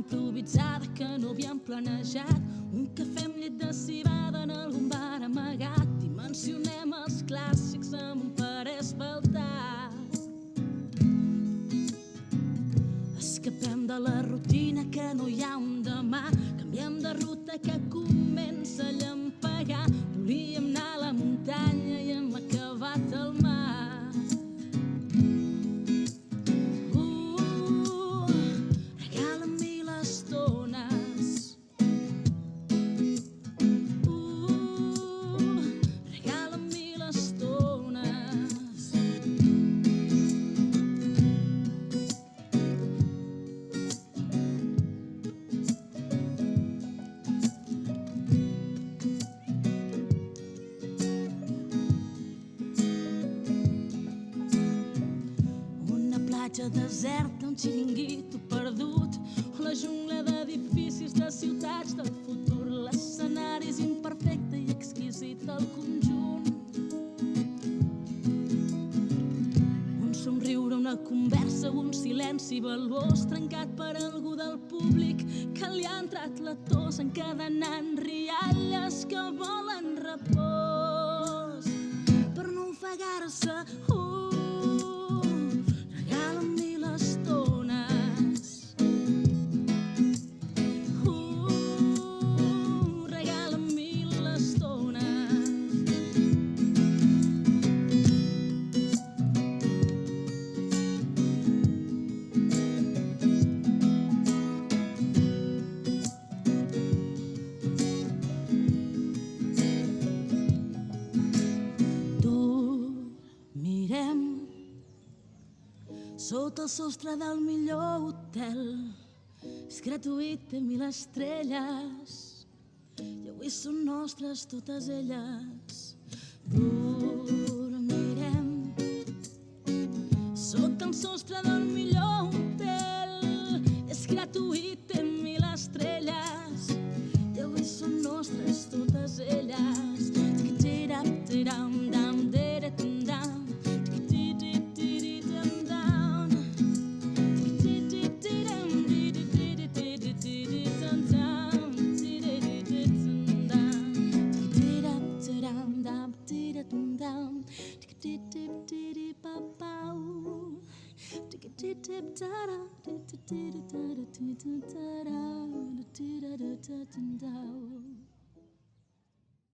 improvisada que no havíem planejat, un cafè amb llet de civada en algun bar amagat. Dimensionem els clàssics amb un parer espeltat. Escapem de la rutina que no hi ha un demà, canviem de ruta que comença a llampegar. Volíem anar a la muntanya i hem acabat al mar. Regala'm mil estones. Regala'm mil estones. Platja deserta, un xiringuito perdut, o la jungla d'edificis de ciutats del futur. L'escenari és imperfecte i exquisit el conjunt. Un somriure, una conversa, un silenci valuós trencat per algú del públic que li ha entrat la tos, encadenant rialles que volen repòs per no ofegar-se. Regala'm mil estones. Regala'm mil estones. Mirem sota el sostre del millor hotel. És gratuït, té 1000 estrelles i avui són nostres totes elles. Dormirem sota el sostre del millor hotel. És gratuït, té 1000 estrelles i avui són nostres totes elles. Tip